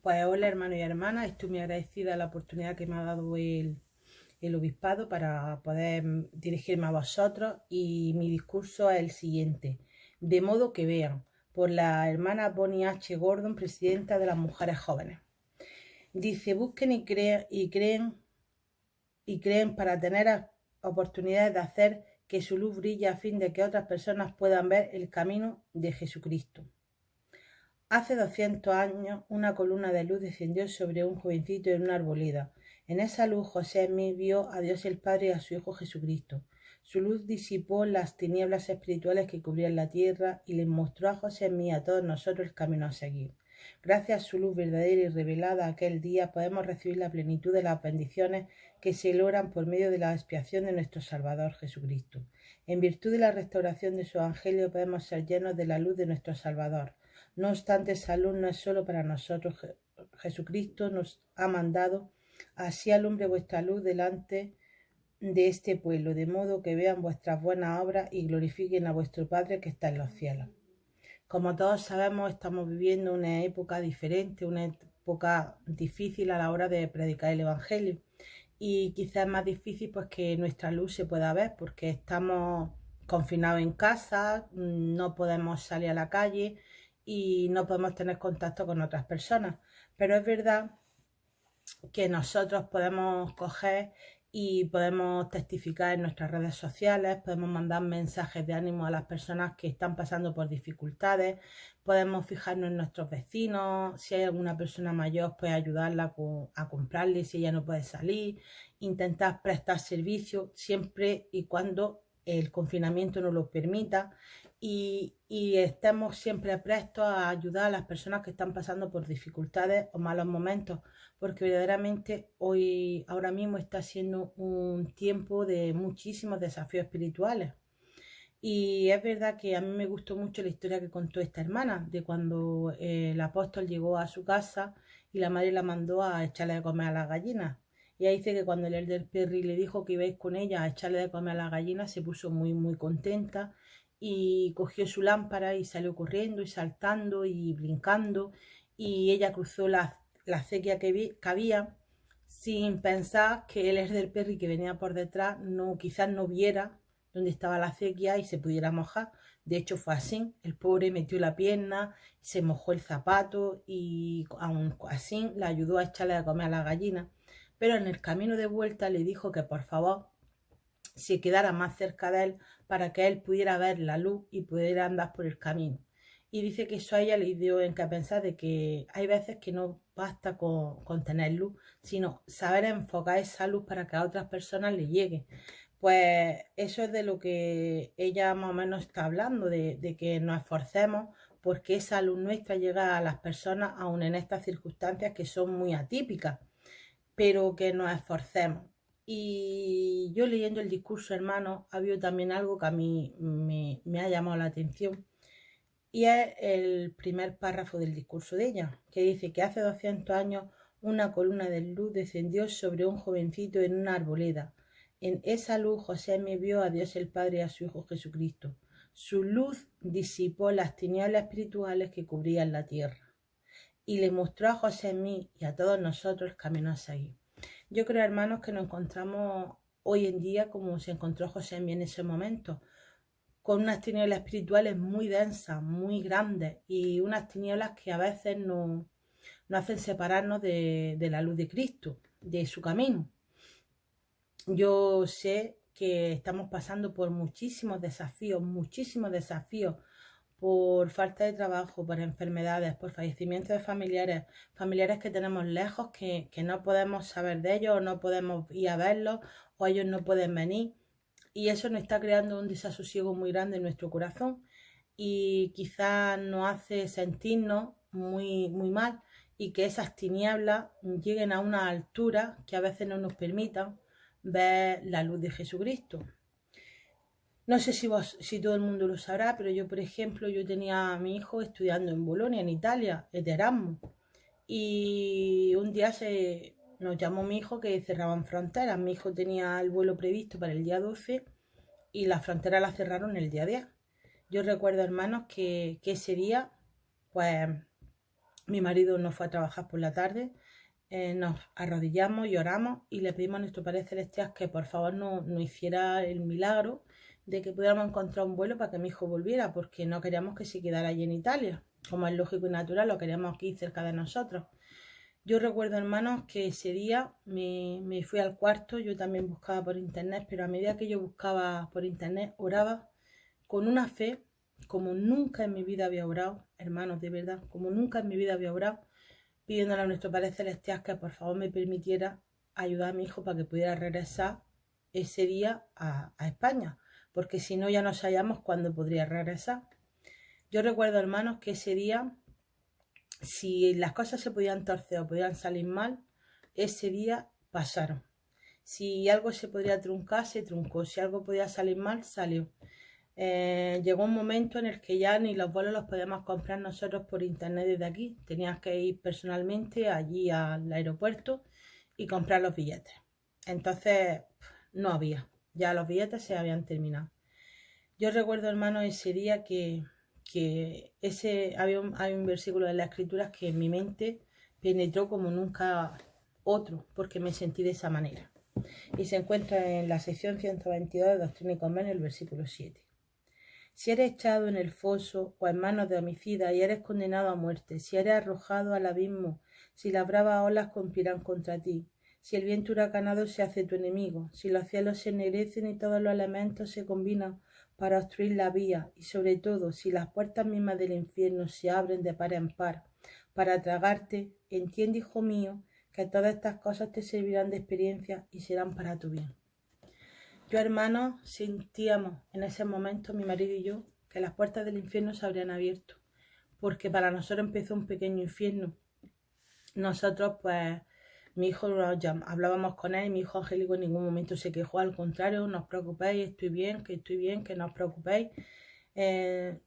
Pues hola hermanos y hermanas, estoy muy agradecida a la oportunidad que me ha dado el obispado para poder dirigirme a vosotros, y mi discurso es el siguiente. De modo que vean, por la hermana Bonnie H. Gordon, presidenta de las Mujeres Jóvenes. Dice, busquen y creen para tener oportunidades de hacer que su luz brille a fin de que otras personas puedan ver el camino de Jesucristo. Hace 200 años una columna de luz descendió sobre un jovencito en una arboleda. En esa luz José Smith vio a Dios el Padre y a su Hijo Jesucristo. Su luz disipó las tinieblas espirituales que cubrían la tierra y les mostró a José Smith y a todos nosotros el camino a seguir. Gracias a su luz verdadera y revelada aquel día podemos recibir la plenitud de las bendiciones que se logran por medio de la expiación de nuestro Salvador Jesucristo. En virtud de la restauración de su Evangelio podemos ser llenos de la luz de nuestro Salvador. No obstante, esa luz no es solo para nosotros. Jesucristo nos ha mandado: así alumbre vuestra luz delante de este pueblo, de modo que vean vuestras buenas obras y glorifiquen a vuestro Padre que está en los cielos. Como todos sabemos, estamos viviendo una época diferente, una época difícil a la hora de predicar el Evangelio. Y quizás es más difícil pues que nuestra luz se pueda ver porque estamos confinados en casa, no podemos salir a la calle y no podemos tener contacto con otras personas. Pero es verdad que nosotros podemos coger y podemos testificar en nuestras redes sociales, podemos mandar mensajes de ánimo a las personas que están pasando por dificultades, podemos fijarnos en nuestros vecinos, si hay alguna persona mayor, pues ayudarla a comprarle si ella no puede salir, intentar prestar servicio siempre y cuando el confinamiento nos lo permita, y estemos siempre prestos a ayudar a las personas que están pasando por dificultades o malos momentos, porque verdaderamente ahora mismo está siendo un tiempo de muchísimos desafíos espirituales. Y es verdad que a mí me gustó mucho la historia que contó esta hermana, de cuando el apóstol llegó a su casa y la madre la mandó a echarle de comer a las gallinas. Y ahí dice que cuando el elder Perry le dijo que ibais con ella a echarle de comer a las gallinas, se puso muy, muy contenta y cogió su lámpara y salió corriendo y saltando y brincando, y ella cruzó la acequia que había sin pensar que el elder Perry, que venía por detrás, quizás no viera donde estaba la acequia y se pudiera mojar. De hecho fue así, el pobre metió la pierna, se mojó el zapato y aún así la ayudó a echarle a comer a la gallina. Pero en el camino de vuelta le dijo que por favor se quedara más cerca de él para que él pudiera ver la luz y pudiera andar por el camino. Y dice que eso a ella le dio en que pensar de que hay veces que no basta con tener luz, sino saber enfocar esa luz para que a otras personas le llegue. Pues eso es de lo que ella más o menos está hablando, de que nos esforcemos porque esa luz nuestra llega a las personas aun en estas circunstancias que son muy atípicas, pero que nos esforcemos. Y yo leyendo el discurso, hermano, ha habido también algo que a mí me ha llamado la atención, y es el primer párrafo del discurso de ella, que dice que hace 200 años una columna de luz descendió sobre un jovencito en una arboleda. En esa luz José me vio a Dios el Padre y a su Hijo Jesucristo. Su luz disipó las tinieblas espirituales que cubrían la tierra y le mostró a José en mí y a todos nosotros el camino a seguir. Yo creo, hermanos, que nos encontramos hoy en día como se encontró José en mí en ese momento, con unas tinieblas espirituales muy densas, muy grandes, y unas tinieblas que a veces nos hacen separarnos de la luz de Cristo, de su camino. Yo sé que estamos pasando por muchísimos desafíos, por falta de trabajo, por enfermedades, por fallecimientos de familiares que tenemos lejos, que no podemos saber de ellos, o no podemos ir a verlos, o ellos no pueden venir. Y eso nos está creando un desasosiego muy grande en nuestro corazón, y quizás nos hace sentirnos muy, muy mal, y que esas tinieblas lleguen a una altura que a veces no nos permitan ver la luz de Jesucristo. No sé si todo el mundo lo sabrá, pero yo, por ejemplo, yo tenía a mi hijo estudiando en Bolonia, en Italia, de Erasmus. Y un día nos llamó mi hijo que cerraban fronteras. Mi hijo tenía el vuelo previsto para el día 12 y las fronteras las cerraron el día 10. Yo recuerdo, hermanos, que ese día, pues Mi marido no fue a trabajar por la tarde, nos arrodillamos, lloramos y le pedimos a nuestro Padre Celestial que por favor nos hiciera el milagro de que pudiéramos encontrar un vuelo para que mi hijo volviera, porque no queríamos que se quedara allí en Italia, como es lógico y natural, lo queríamos aquí cerca de nosotros. Yo recuerdo, hermanos, que ese día me fui al cuarto, yo también buscaba por internet, pero a medida que yo buscaba por internet, oraba con una fe como nunca en mi vida había orado, hermanos, de verdad, como nunca en mi vida había orado, pidiéndole a nuestro Padre Celestial que por favor me permitiera ayudar a mi hijo para que pudiera regresar ese día a España, porque si no ya no sabíamos cuándo podría regresar. Yo recuerdo, hermanos, que ese día, si las cosas se podían torcer o podían salir mal, ese día pasaron. Si algo se podría truncar, se truncó. Si algo podía salir mal, salió. Llegó un momento en el que ya ni los vuelos los podíamos comprar nosotros por internet desde aquí. Tenías que ir personalmente allí al aeropuerto y comprar los billetes. Entonces no había, ya los billetes se habían terminado. Yo recuerdo, hermano, ese día que hay un versículo de las Escrituras que en mi mente penetró como nunca otro, porque me sentí de esa manera. Y se encuentra en la sección 122 de Doctrina y Convenio, el versículo 7. Si eres echado en el foso o en manos de homicida y eres condenado a muerte, si eres arrojado al abismo, si las bravas olas conspiran contra ti, si el viento huracanado se hace tu enemigo, si los cielos se ennegrecen y todos los elementos se combinan para obstruir la vía, y sobre todo si las puertas mismas del infierno se abren de par en par para tragarte, entiende, hijo mío, que todas estas cosas te servirán de experiencia y serán para tu bien. Yo, hermanos, sentíamos en ese momento, mi marido y yo, que las puertas del infierno se habrían abierto, porque para nosotros empezó un pequeño infierno. Nosotros, pues, mi hijo, hablábamos con él y mi hijo Angélico en ningún momento se quejó, al contrario, no os preocupéis, estoy bien, que no os preocupéis. Él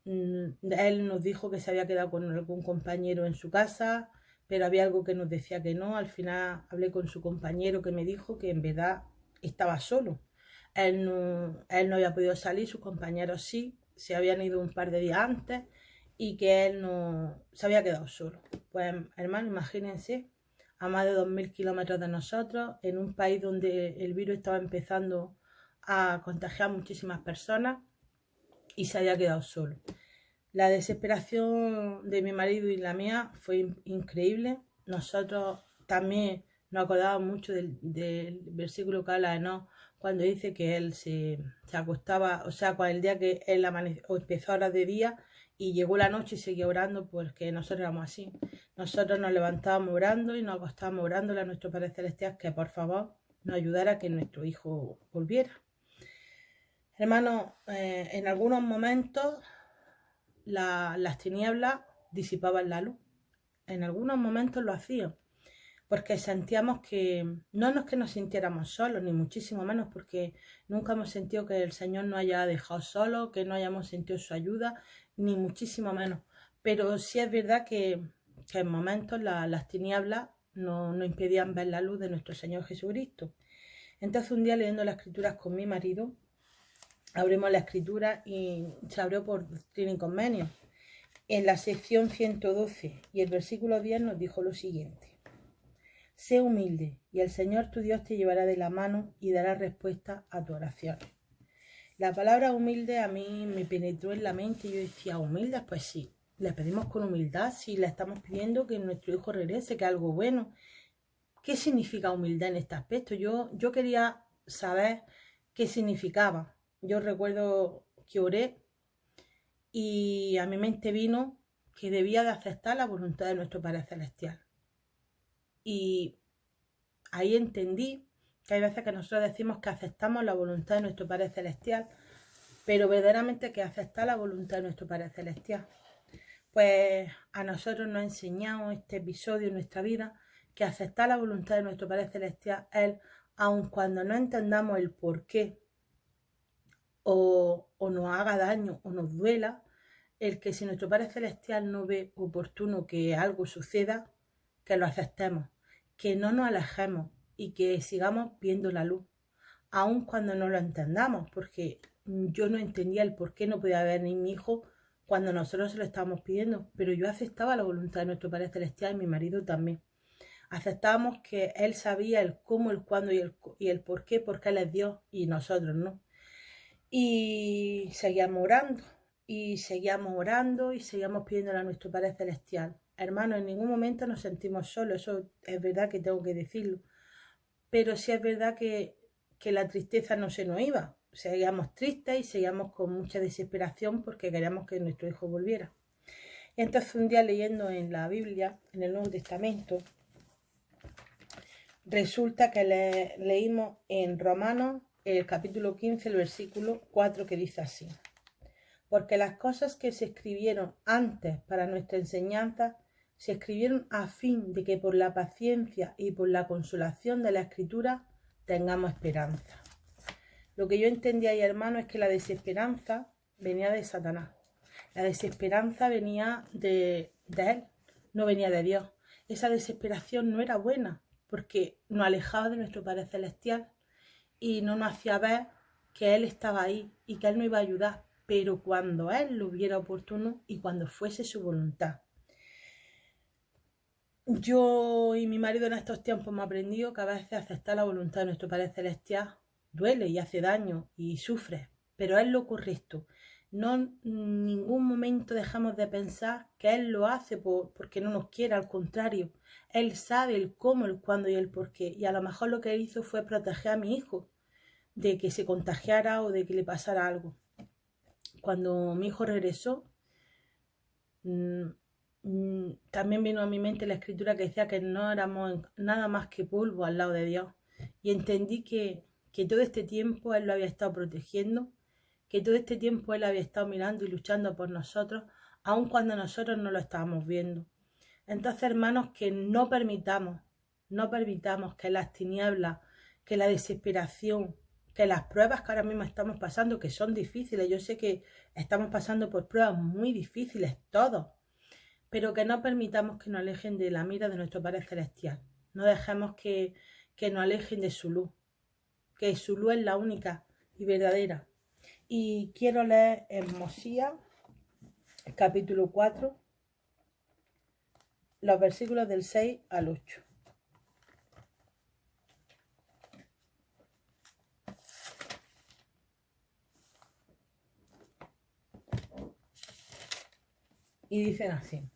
nos dijo que se había quedado con algún compañero en su casa, pero había algo que nos decía que no. Al final hablé con su compañero que me dijo que en verdad estaba solo. Él no había podido salir, sus compañeros sí, se habían ido un par de días antes y que él no se había quedado solo. Pues, hermano, imagínense, a más de 2000 kilómetros de nosotros, en un país donde el virus estaba empezando a contagiar a muchísimas personas y se había quedado solo. La desesperación de mi marido y la mía fue increíble. Nosotros también nos acordábamos mucho del versículo que habla de no, cuando dice que él se acostaba, o sea, el día que él empezó a orar de día y llegó la noche y seguía orando, pues que nosotros éramos así. Nosotros nos levantábamos orando y nos acostábamos orándole a nuestro Padre Celestial que por favor nos ayudara a que nuestro hijo volviera. Hermanos, en algunos momentos las tinieblas disipaban la luz. En algunos momentos lo hacían, porque sentíamos que no es que nos sintiéramos solos, ni muchísimo menos, porque nunca hemos sentido que el Señor nos haya dejado solos, que no hayamos sentido su ayuda, ni muchísimo menos. Pero sí es verdad que en momentos las tinieblas nos impedían ver la luz de nuestro Señor Jesucristo. Entonces un día leyendo las Escrituras con mi marido, abrimos la Escritura y se abrió por Doctrina y Convenio. En la sección 112 y el versículo 10 nos dijo lo siguiente: sé humilde y el Señor tu Dios te llevará de la mano y dará respuesta a tu oración. La palabra humilde a mí me penetró en la mente y yo decía, ¿humildes? Pues sí, le pedimos con humildad, si le estamos pidiendo que nuestro hijo regrese, que es algo bueno. ¿Qué significa humildad en este aspecto? Yo quería saber qué significaba. Yo recuerdo que oré y a mi mente vino que debía de aceptar la voluntad de nuestro Padre Celestial. Y ahí entendí que hay veces que nosotros decimos que aceptamos la voluntad de nuestro Padre Celestial, pero verdaderamente que aceptar la voluntad de nuestro Padre Celestial. Pues a nosotros nos ha enseñado este episodio en nuestra vida que aceptar la voluntad de nuestro Padre Celestial es, aun cuando no entendamos el por qué, o nos haga daño o nos duela, el que si nuestro Padre Celestial no ve oportuno que algo suceda, que lo aceptemos, que no nos alejemos y que sigamos viendo la luz, aun cuando no lo entendamos, porque yo no entendía el por qué no podía ver ni mi hijo cuando nosotros se lo estábamos pidiendo, pero yo aceptaba la voluntad de nuestro Padre Celestial y mi marido también. Aceptábamos que Él sabía el cómo, el cuándo y el por qué, porque Él es Dios y nosotros no. Y seguíamos orando, y seguíamos orando, y seguíamos pidiéndole a nuestro Padre Celestial. Hermanos, en ningún momento nos sentimos solos, eso es verdad que tengo que decirlo. Pero sí es verdad que la tristeza no se nos iba. Seguíamos tristes y seguíamos con mucha desesperación porque queríamos que nuestro hijo volviera. Y entonces un día leyendo en la Biblia, en el Nuevo Testamento, resulta que leímos en Romanos el capítulo 15, el versículo 4, que dice así: porque las cosas que se escribieron antes para nuestra enseñanza se escribieron a fin de que por la paciencia y por la consolación de la Escritura tengamos esperanza. Lo que yo entendí ahí, hermano, es que la desesperanza venía de Satanás. La desesperanza venía de él, no venía de Dios. Esa desesperación no era buena porque nos alejaba de nuestro Padre Celestial y no nos hacía ver que Él estaba ahí y que Él nos iba a ayudar, pero cuando Él lo viera oportuno y cuando fuese su voluntad. Yo y mi marido en estos tiempos hemos aprendido que a veces aceptar la voluntad de nuestro Padre Celestial duele y hace daño y sufre, pero es lo correcto. No en ningún momento dejamos de pensar que Él lo hace porque no nos quiere, al contrario. Él sabe el cómo, el cuándo y el por qué. Y a lo mejor lo que Él hizo fue proteger a mi hijo de que se contagiara o de que le pasara algo. Cuando mi hijo regresó, también vino a mi mente la escritura que decía que no éramos nada más que polvo al lado de Dios. Y entendí que todo este tiempo Él lo había estado protegiendo, que todo este tiempo Él había estado mirando y luchando por nosotros, aun cuando nosotros no lo estábamos viendo. Entonces, hermanos, que no permitamos que las tinieblas, que la desesperación, que las pruebas que ahora mismo estamos pasando, que son difíciles, yo sé que estamos pasando por pruebas muy difíciles todos, pero que no permitamos que nos alejen de la mira de nuestro Padre Celestial. No dejemos que nos alejen de su luz, que su luz es la única y verdadera. Y quiero leer en Mosías, capítulo 4, los versículos del 6 al 8. Y dicen así: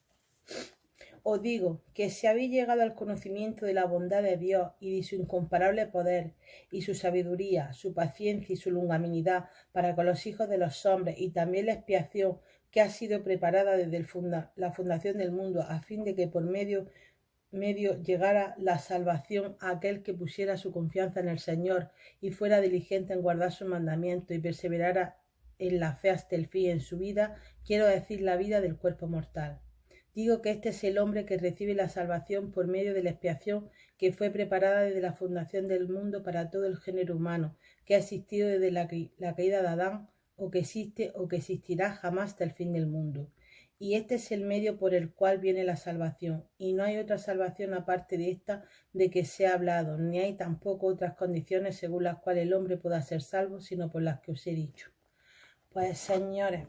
os digo que si habéis llegado al conocimiento de la bondad de Dios y de su incomparable poder y su sabiduría, su paciencia y su longanimidad para con los hijos de los hombres, y también la expiación que ha sido preparada desde la fundación del mundo, a fin de que por medio llegara la salvación a aquel que pusiera su confianza en el Señor y fuera diligente en guardar sus mandamientos y perseverara en la fe hasta el fin en su vida, quiero decir la vida del cuerpo mortal. Digo que este es el hombre que recibe la salvación por medio de la expiación que fue preparada desde la fundación del mundo para todo el género humano, que ha existido desde la caída de Adán, o que existe o que existirá jamás hasta el fin del mundo. Y este es el medio por el cual viene la salvación, y no hay otra salvación aparte de esta de que se ha hablado, ni hay tampoco otras condiciones según las cuales el hombre pueda ser salvo, sino por las que os he dicho. Pues, señores,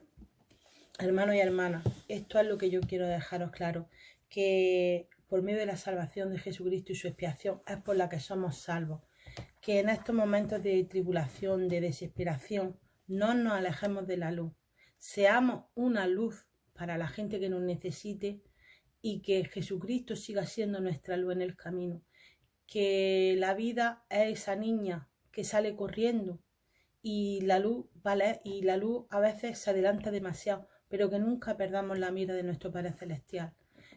hermanos y hermanas, esto es lo que yo quiero dejaros claro, que por medio de la salvación de Jesucristo y su expiación es por la que somos salvos, que en estos momentos de tribulación, de desesperación, no nos alejemos de la luz, seamos una luz para la gente que nos necesite y que Jesucristo siga siendo nuestra luz en el camino, que la vida es esa niña que sale corriendo y la luz a veces se adelanta demasiado, pero que nunca perdamos la mira de nuestro Padre Celestial,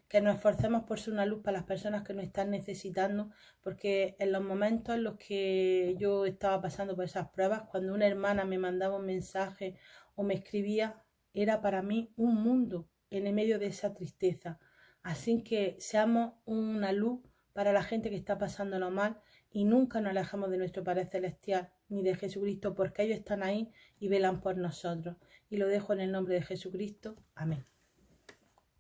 que nos esforcemos por ser una luz para las personas que nos están necesitando, porque en los momentos en los que yo estaba pasando por esas pruebas, cuando una hermana me mandaba un mensaje o me escribía, era para mí un mundo en el medio de esa tristeza. Así que seamos una luz para la gente que está pasándolo mal y nunca nos alejamos de nuestro Padre Celestial ni de Jesucristo, porque ellos están ahí y velan por nosotros. Y lo dejo en el nombre de Jesucristo. Amén.